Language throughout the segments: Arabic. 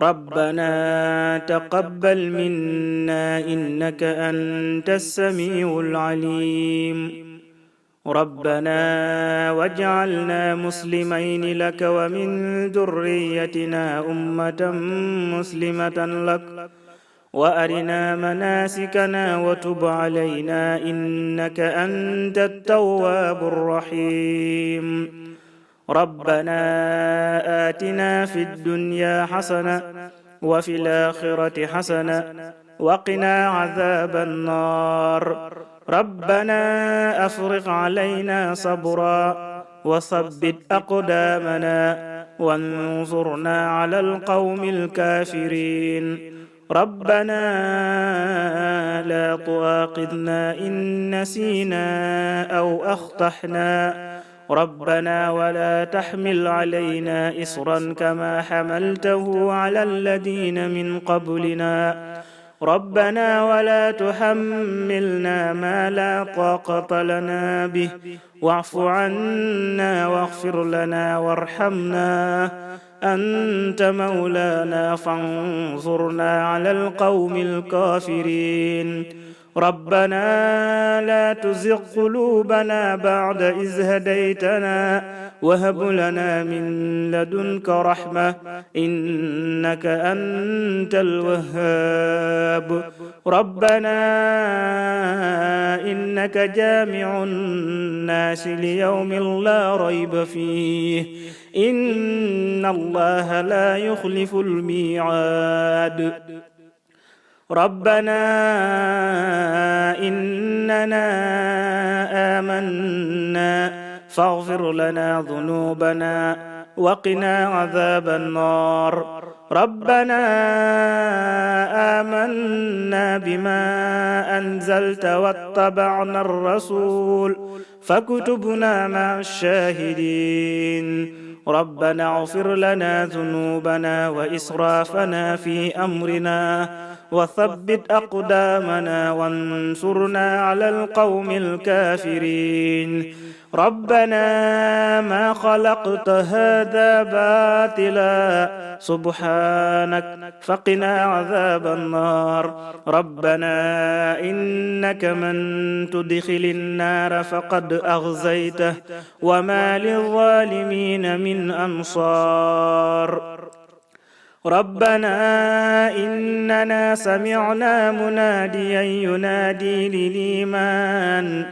ربنا تقبل منا إنك أنت السميع العليم ربنا واجعلنا مسلمين لك ومن ذريتنا أمة مسلمة لك وأرنا مناسكنا وتب علينا إنك أنت التواب الرحيم ربنا آتنا في الدنيا حسنة وفي الآخرة حسنة وقنا عذاب النار ربنا أفرغ علينا صبرا وثبت أقدامنا وانصرنا على القوم الكافرين ربنا لا تؤاخذنا إن نسينا أو أخطأنا ربنا ولا تحمل علينا إصرا كما حملته على الذين من قبلنا ربنا ولا تحملنا ما لا طاقة لنا به واعف عنا واغفر لنا وارحمنا أنت مولانا فانصرنا على القوم الكافرين ربنا لا تزغ قلوبنا بعد إذ هديتنا وهب لنا من لدنك رحمة إنك أنت الوهاب ربنا إنك جامع الناس ليوم لا ريب فيه إن الله لا يخلف الميعاد ربنا إننا آمنا فاغفر لنا ذنوبنا وقنا عذاب النار ربنا آمنا بما أنزلت واتبعنا الرسول فاكتبنا مع الشاهدين ربنا اغفر لنا ذنوبنا وإسرافنا في أمرنا وثبت أقدامنا وانصرنا على القوم الكافرين ربنا ما خلقت هذا باطلا سبحانك فقنا عذاب النار ربنا إنك من تدخل النار فقد أغزيته وما للظالمين من أنصار ربنا إننا سمعنا مناديا ينادي للإيمان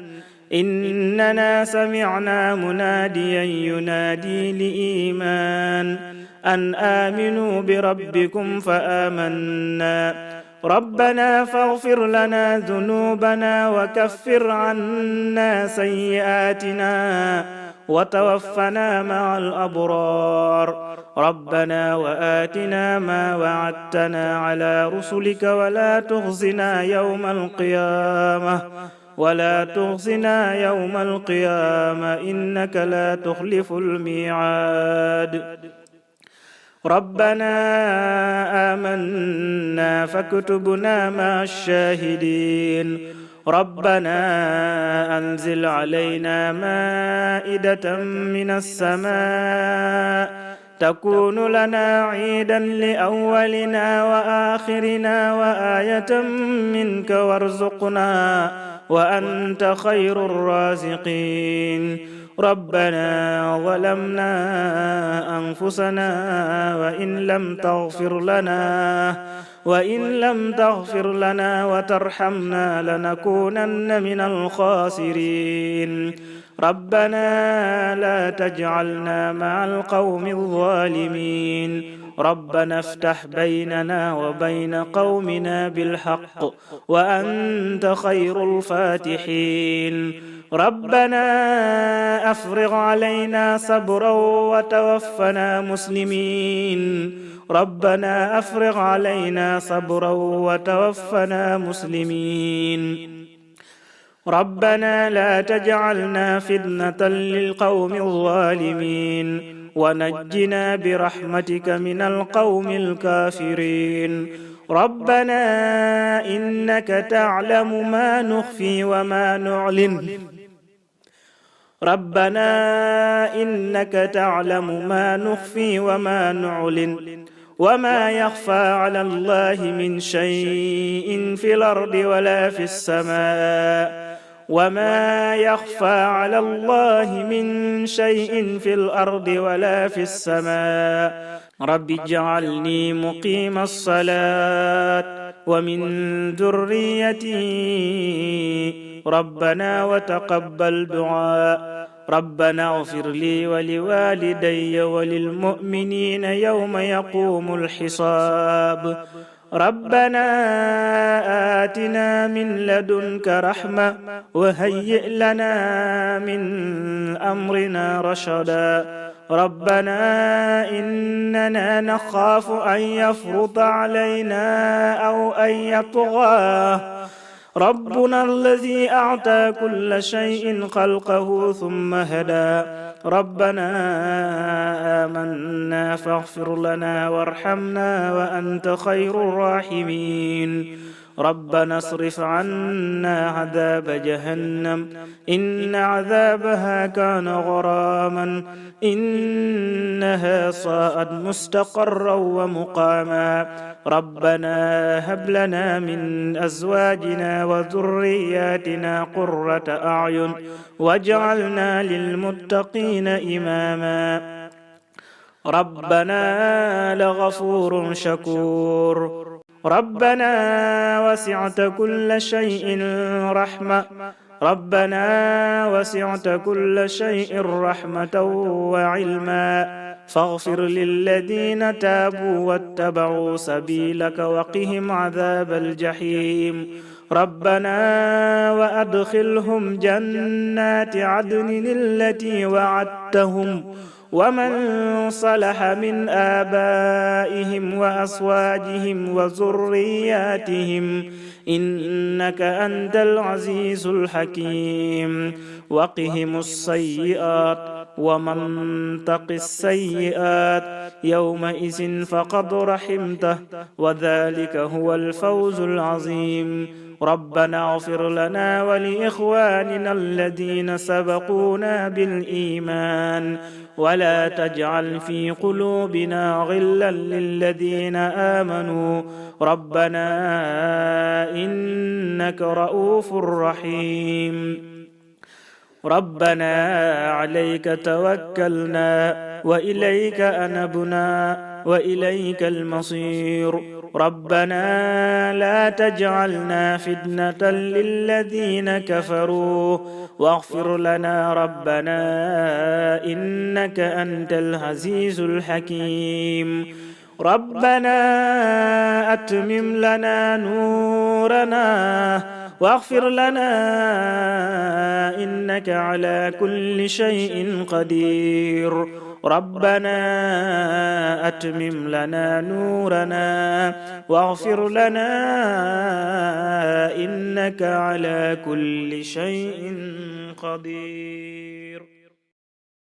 إننا سمعنا مناديا ينادي للإيمان أن آمنوا بربكم فآمنا ربنا فاغفر لنا ذنوبنا وكفر عنا سيئاتنا وتوفنا مع الأبرار ربنا وآتنا ما وعدتنا على رسلك ولا تخزنا يوم القيامة إنك لا تخلف الميعاد ربنا آمنا فاكتبنا مع الشاهدين ربنا أنزل علينا مائدة من السماء تكون لنا عيدا لأولنا وآخرنا وآية منك وارزقنا وأنت خير الرازقين ربنا ظلمنا أنفسنا وإن لم تغفر لنا وترحمنا لنكونن من الخاسرين ربنا لا تجعلنا مع القوم الظالمين ربنا افتح بيننا وبين قومنا بالحق وأنت خير الفاتحين ربنا أفرغ علينا صبرا وتوفنا مسلمين ربنا أفرغ علينا صبرا وتوفنا مسلمين ربنا لا تجعلنا فتنة للقوم الظالمين ونجنا برحمتك من القوم الكافرين ربنا إنك تعلم ما نخفي وما نعلن ربنا إنك تعلم ما نخفي وما نعلن وما يخفى على الله من شيء في الأرض ولا في السماء وما يخفى على الله من شيء في الأرض ولا في السماء رب اجعلني مقيم الصلاة ومن ذريتي ربنا وتقبل دعاء ربنا اغفر لي ولوالدي وللمؤمنين يوم يقوم الحساب ربنا آتنا من لدنك رحمة وهيئ لنا من أمرنا رشدا ربنا إننا نخاف أن يفرط علينا أو أن يطغى ربنا الذي أعطى كل شيء خلقه ثم هدى ربنا آمنا فاغفر لنا وارحمنا وأنت خير الراحمين ربنا اصرف عنا عذاب جهنم إن عذابها كان غراما إنها ساءت مستقرا ومقاما ربنا هب لنا من أزواجنا وذرياتنا قرة أعين واجعلنا للمتقين إماما ربنا لغفور شكور ربنا وسعت كل شيء رحمة ربنا وسعت كل شيء رحمة وعلما فاغفر للذين تابوا واتبعوا سبيلك وقهم عذاب الجحيم ربنا وأدخلهم جنات عدن التي وعدتهم ومن صلح من آبائهم وأزواجهم وذرياتهم إنك أنت العزيز الحكيم وقهم السيئات ومن تق السيئات يومئذ فقد رحمته وذلك هو الفوز العظيم ربنا اغفر لنا ولإخواننا الذين سبقونا بالإيمان ولا تجعل في قلوبنا غلا للذين آمنوا ربنا إنك رؤوف رحيم ربنا عليك توكلنا وإليك أنبنا وإليك المصير ربنا لا تجعلنا فتنة للذين كفروا واغفر لنا ربنا إنك أنت العزيز الحكيم ربنا أتمم لنا نورنا واغفر لنا إنك على كل شيء قدير ربنا أتمم لنا نورنا واغفر لنا إنك على كل شيء قدير